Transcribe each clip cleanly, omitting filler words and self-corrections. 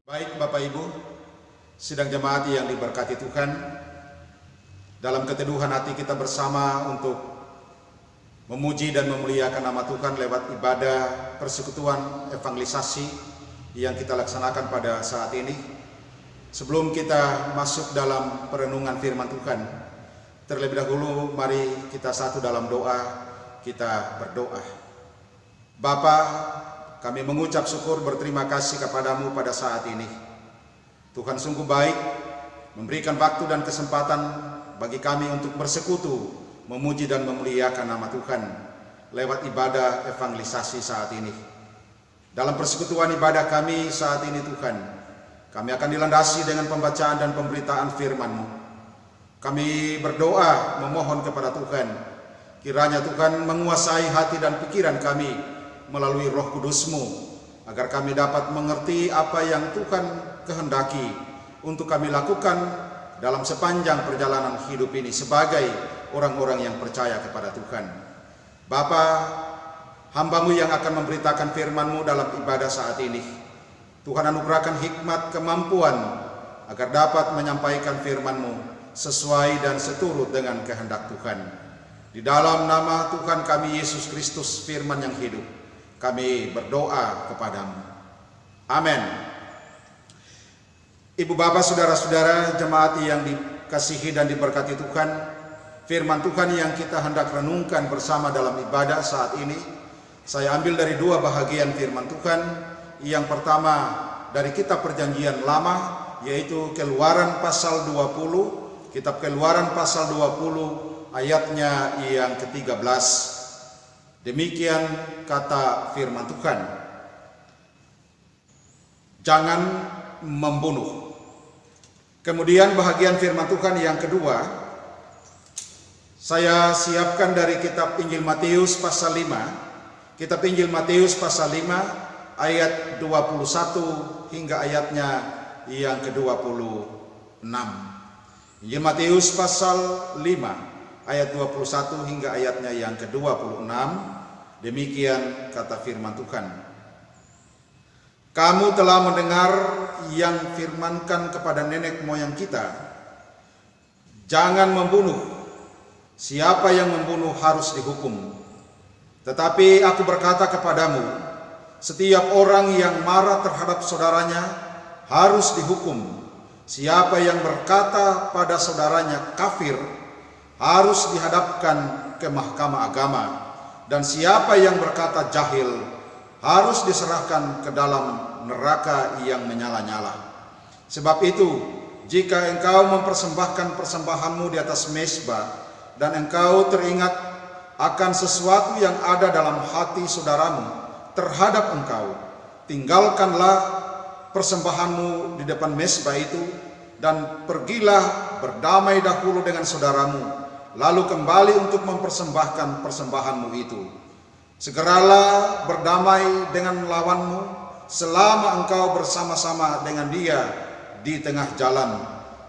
Baik Bapak Ibu, sidang jemaat yang diberkati Tuhan, dalam keteduhan hati kita bersama untuk memuji dan memuliakan nama Tuhan lewat ibadah persekutuan evangelisasi yang kita laksanakan pada saat ini. Sebelum kita masuk dalam perenungan firman Tuhan, terlebih dahulu mari kita satu dalam doa, kita berdoa. Bapa, kami mengucap syukur berterima kasih kepadamu pada saat ini. Tuhan sungguh baik memberikan waktu dan kesempatan bagi kami untuk bersekutu, memuji dan memuliakan nama Tuhan lewat ibadah evangelisasi saat ini. Dalam persekutuan ibadah kami saat ini Tuhan, kami akan dilandasi dengan pembacaan dan pemberitaan firman-Mu. Kami berdoa memohon kepada Tuhan, kiranya Tuhan menguasai hati dan pikiran kami melalui Roh Kudus-Mu, agar kami dapat mengerti apa yang Tuhan kehendaki untuk kami lakukan dalam sepanjang perjalanan hidup ini sebagai orang-orang yang percaya kepada Tuhan. Bapa, hamba-Mu yang akan memberitakan firman-Mu dalam ibadah saat ini, Tuhan anugerahkan hikmat kemampuan agar dapat menyampaikan firman-Mu sesuai dan seturut dengan kehendak Tuhan. Di dalam nama Tuhan kami Yesus Kristus, firman yang hidup, kami berdoa kepadamu. Amin. Ibu bapak saudara-saudara jemaat yang dikasihi dan diberkati Tuhan, firman Tuhan yang kita hendak renungkan bersama dalam ibadah saat ini, saya ambil dari dua bahagian firman Tuhan. Yang pertama dari kitab perjanjian lama, yaitu Keluaran pasal 20, kitab Keluaran pasal 20 ayatnya yang ke-13. Demikian kata firman Tuhan, jangan membunuh. Kemudian bahagian firman Tuhan yang kedua, saya siapkan dari kitab Injil Matius pasal 5, kitab Injil Matius pasal 5 ayat 21 hingga ayatnya yang ke-26. Injil Matius pasal 5 ayat 21 hingga ayatnya yang ke-26. Demikian kata firman Tuhan. Kamu telah mendengar yang firmankan kepada nenek moyang kita, jangan membunuh. Siapa yang membunuh harus dihukum. Tetapi aku berkata kepadamu, setiap orang yang marah terhadap saudaranya harus dihukum. Siapa yang berkata pada saudaranya kafir harus dihadapkan ke mahkamah agama. Dan siapa yang berkata jahil harus diserahkan ke dalam neraka yang menyala-nyala. Sebab itu, jika engkau mempersembahkan persembahanmu di atas mezbah dan engkau teringat akan sesuatu yang ada dalam hati saudaramu terhadap engkau, tinggalkanlah persembahanmu di depan mezbah itu dan pergilah berdamai dahulu dengan saudaramu, lalu kembali untuk mempersembahkan persembahanmu itu. Segeralah berdamai dengan lawanmu selama engkau bersama-sama dengan dia di tengah jalan,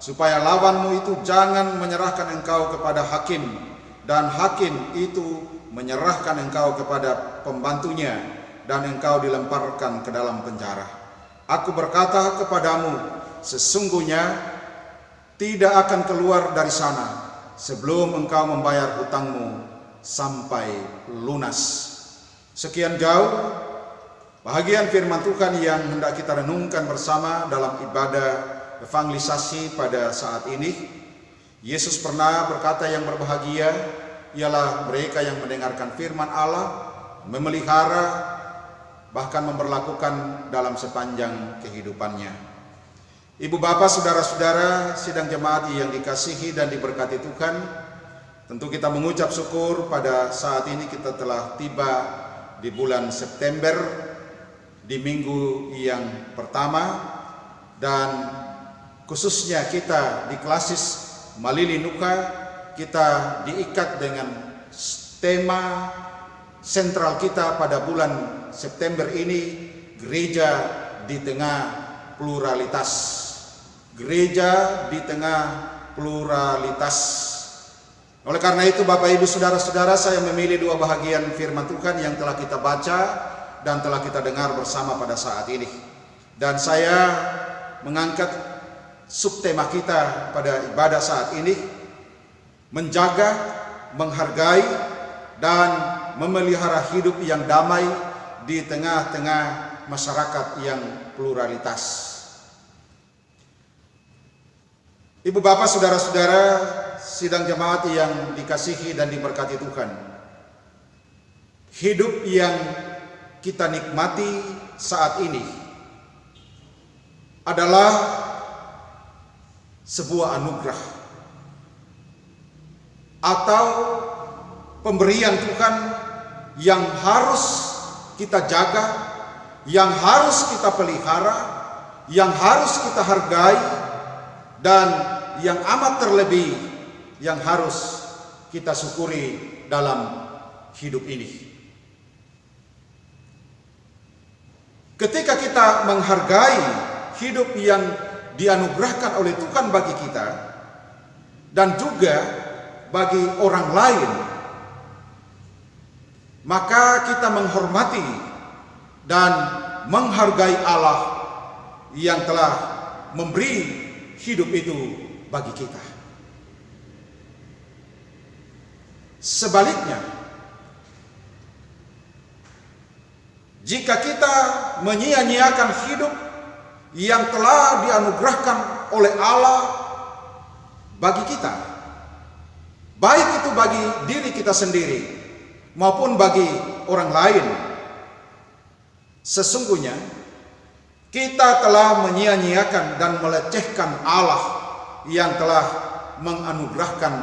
supaya lawanmu itu jangan menyerahkan engkau kepada hakim, dan hakim itu menyerahkan engkau kepada pembantunya, dan engkau dilemparkan ke dalam penjara. Aku berkata kepadamu, sesungguhnya tidak akan keluar dari sana sebelum engkau membayar hutangmu sampai lunas. Sekian jauh bahagian firman Tuhan yang hendak kita renungkan bersama dalam ibadah evangelisasi pada saat ini. Yesus pernah berkata yang berbahagia ialah mereka yang mendengarkan firman Allah, memelihara, bahkan memperlakukan dalam sepanjang kehidupannya. Ibu bapak saudara-saudara sidang jemaat yang dikasihi dan diberkati Tuhan, tentu kita mengucap syukur pada saat ini kita telah tiba di bulan September, di minggu yang pertama, dan khususnya kita di Klasis Malili Nuka, kita diikat dengan tema sentral kita pada bulan September ini, gereja di tengah pluralitas. Gereja di tengah pluralitas. Oleh karena itu Bapak Ibu Saudara-saudara, saya memilih dua bahagian firman Tuhan yang telah kita baca dan telah kita dengar bersama pada saat ini. Dan saya mengangkat subtema kita pada ibadah saat ini, menjaga, menghargai, dan memelihara hidup yang damai di tengah-tengah masyarakat yang pluralitas. Ibu bapak, saudara-saudara, sidang jemaat yang dikasihi dan diberkati Tuhan, hidup yang kita nikmati saat ini adalah sebuah anugerah atau pemberian Tuhan yang harus kita jaga, yang harus kita pelihara, yang harus kita hargai, dan yang amat terlebih yang harus kita syukuri dalam hidup ini. Ketika kita menghargai hidup yang dianugerahkan oleh Tuhan bagi kita dan juga bagi orang lain, maka kita menghormati dan menghargai Allah yang telah memberi hidup itu bagi kita. Sebaliknya, jika kita menyia-nyiakan hidup yang telah dianugerahkan oleh Allah bagi kita, baik itu bagi diri kita sendiri maupun bagi orang lain, sesungguhnya kita telah menyia-nyiakan dan melecehkan Allah yang telah menganugerahkan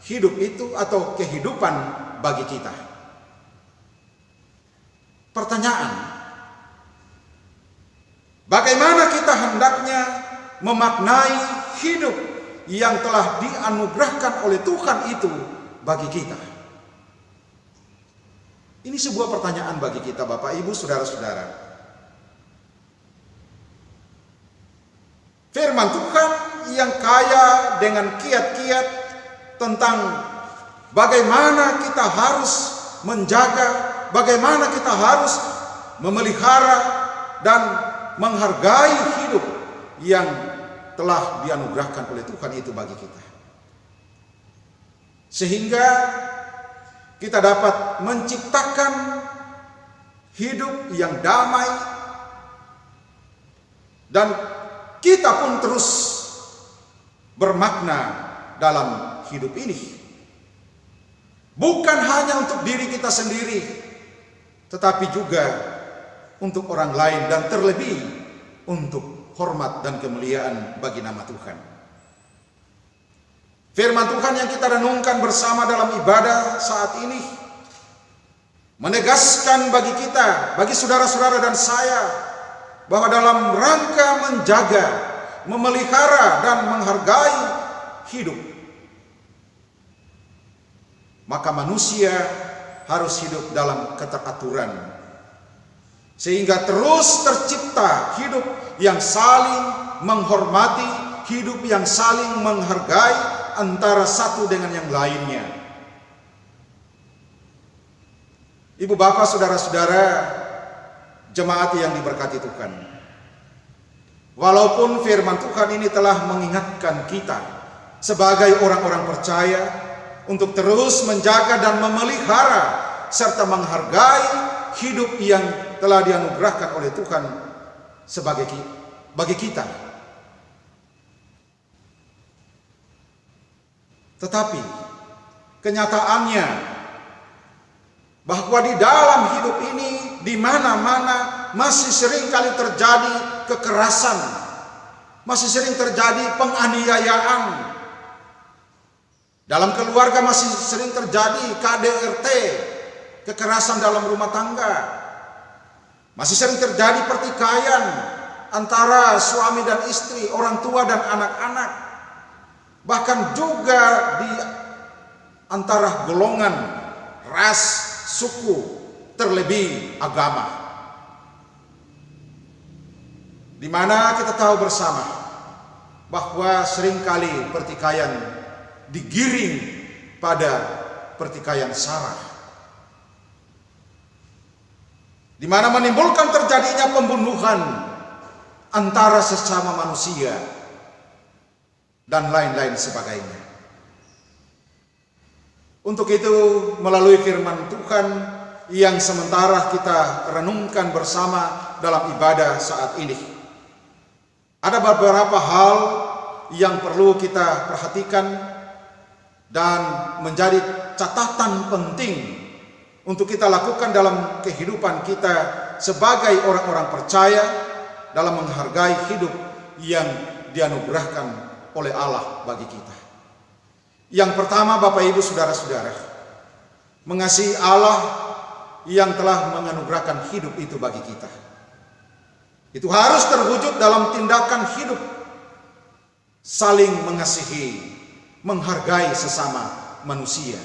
hidup itu atau kehidupan bagi kita. Pertanyaan, bagaimana kita hendaknya memaknai hidup yang telah dianugerahkan oleh Tuhan itu bagi kita? Ini sebuah pertanyaan bagi kita, Bapak, Ibu, saudara-saudara. Firman Tuhan yang kaya dengan kiat-kiat tentang bagaimana kita harus menjaga, bagaimana kita harus memelihara dan menghargai hidup yang telah dianugerahkan oleh Tuhan itu bagi kita. Sehingga kita dapat menciptakan hidup yang damai dan kita pun terus bermakna dalam hidup ini. Bukan hanya untuk diri kita sendiri, tetapi juga untuk orang lain dan terlebih untuk hormat dan kemuliaan bagi nama Tuhan. Firman Tuhan yang kita renungkan bersama dalam ibadah saat ini menegaskan bagi kita, bagi saudara-saudara dan saya, bahwa dalam rangka menjaga, memelihara, dan menghargai hidup, maka manusia harus hidup dalam keteraturan, sehingga terus tercipta hidup yang saling menghormati, hidup yang saling menghargai antara satu dengan yang lainnya. Ibu bapak, saudara-saudara, jemaat yang diberkati Tuhan, walaupun firman Tuhan ini telah mengingatkan kita sebagai orang-orang percaya untuk terus menjaga dan memelihara serta menghargai hidup yang telah dianugerahkan oleh Tuhan bagi kita, tetapi kenyataannya bahwa di dalam hidup ini di mana-mana masih sering kali terjadi kekerasan, masih sering terjadi penganiayaan. Dalam keluarga masih sering terjadi KDRT, kekerasan dalam rumah tangga. Masih sering terjadi pertikaian antara suami dan istri, orang tua dan anak-anak. Bahkan juga di antara golongan, ras, suku, terlebih agama. Di mana kita tahu bersama bahwa seringkali pertikaian digiring pada pertikaian sara, di mana menimbulkan terjadinya pembunuhan, antara sesama manusia, dan lain-lain sebagainya. Untuk itu, melalui firman Tuhan yang sementara kita renungkan bersama dalam ibadah saat ini, ada beberapa hal yang perlu kita perhatikan dan menjadi catatan penting untuk kita lakukan dalam kehidupan kita sebagai orang-orang percaya dalam menghargai hidup yang dianugerahkan oleh Allah bagi kita. Yang pertama, Bapak Ibu Saudara-saudara, mengasihi Allah yang telah menganugerahkan hidup itu bagi kita. Itu harus terwujud dalam tindakan hidup saling mengasihi, menghargai sesama manusia,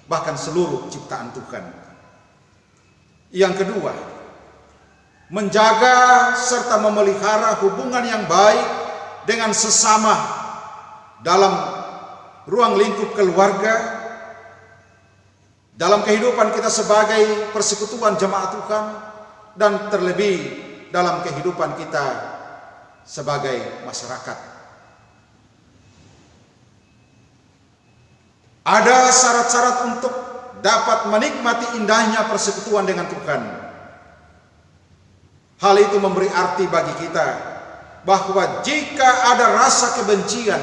bahkan seluruh ciptaan Tuhan. Yang kedua, menjaga serta memelihara hubungan yang baik dengan sesama dalam ruang lingkup keluarga, dalam kehidupan kita sebagai persekutuan jemaat Tuhan, dan terlebih dalam kehidupan kita sebagai masyarakat. Ada syarat-syarat untuk dapat menikmati indahnya persekutuan dengan Tuhan. Hal itu memberi arti bagi kita bahwa jika ada rasa kebencian,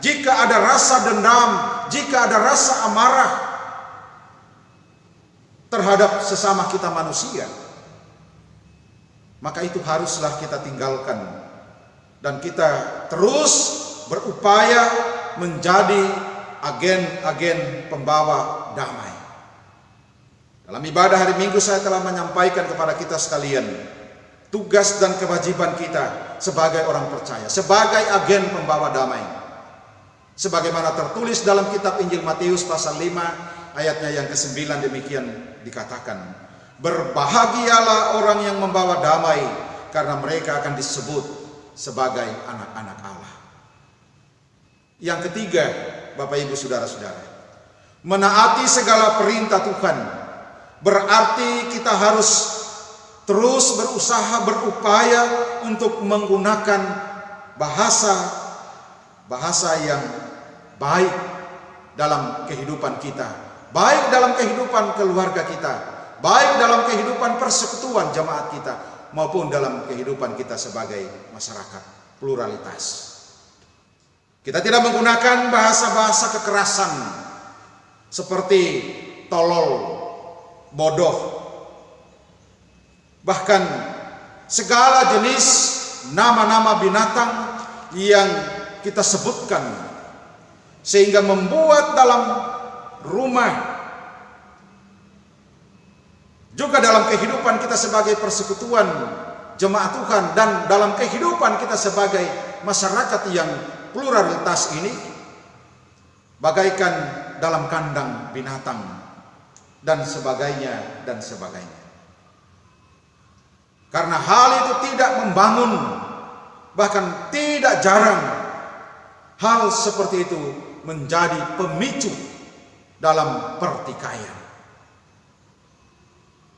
jika ada rasa dendam, jika ada rasa amarah terhadap sesama kita manusia, maka itu haruslah kita tinggalkan dan kita terus berupaya menjadi agen-agen pembawa damai. Dalam ibadah hari Minggu saya telah menyampaikan kepada kita sekalian tugas dan kewajiban kita sebagai orang percaya, sebagai agen pembawa damai. Sebagaimana tertulis dalam kitab Injil Matius pasal 5 ayatnya yang ke-9, demikian dikatakan, berbahagialah orang yang membawa damai, karena mereka akan disebut sebagai anak-anak Allah. Yang ketiga, Bapak Ibu Saudara-saudara, menaati segala perintah Tuhan berarti kita harus terus berusaha, berupaya untuk menggunakan bahasa yang baik dalam kehidupan kita, baik dalam kehidupan keluarga kita, baik dalam kehidupan persekutuan jemaat kita, maupun dalam kehidupan kita sebagai masyarakat pluralitas. Kita tidak menggunakan bahasa-bahasa kekerasan seperti tolol, bodoh, bahkan segala jenis nama-nama binatang yang kita sebutkan, sehingga membuat dalam rumah, juga dalam kehidupan kita sebagai persekutuan jemaat Tuhan, dan dalam kehidupan kita sebagai masyarakat yang pluralitas ini, bagaikan dalam kandang binatang dan sebagainya dan sebagainya. Karena hal itu tidak membangun, bahkan tidak jarang hal seperti itu menjadi pemicu dalam pertikaian.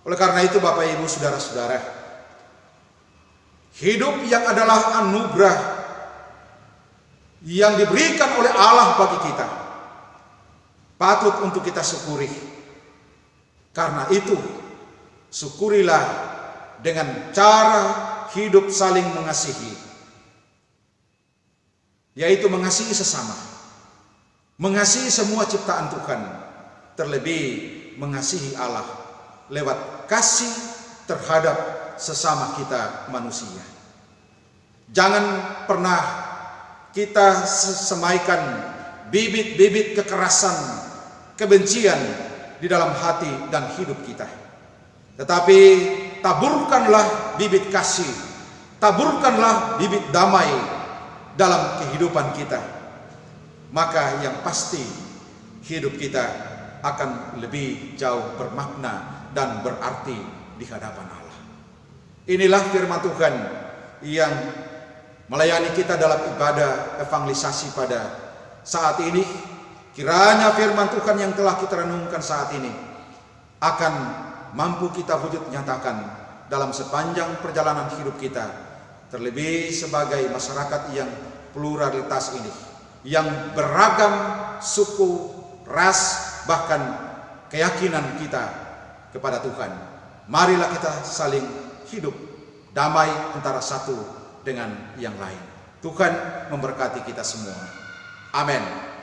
Oleh karena itu, Bapak Ibu Saudara-saudara, hidup yang adalah anugerah yang diberikan oleh Allah bagi kita patut untuk kita syukuri. Karena itu, syukurilah dengan cara hidup saling mengasihi, yaitu mengasihi sesama, mengasihi semua ciptaan Tuhan, terlebih mengasihi Allah lewat kasih terhadap sesama kita manusia. Jangan pernah kita semaikan bibit-bibit kekerasan, kebencian di dalam hati dan hidup kita. Tetapi taburkanlah bibit kasih, taburkanlah bibit damai dalam kehidupan kita. Maka yang pasti hidup kita akan lebih jauh bermakna dan berarti di hadapan Allah. Inilah firman Tuhan yang melayani kita dalam ibadah evangelisasi pada saat ini. Kiranya firman Tuhan yang telah kita renungkan saat ini akan mampu kita wujud nyatakan dalam sepanjang perjalanan hidup kita, terlebih sebagai masyarakat yang pluralitas ini, yang beragam suku, ras, bahkan keyakinan kita kepada Tuhan. Marilah kita saling hidup damai antara satu dengan yang lain. Tuhan memberkati kita semua. Amin.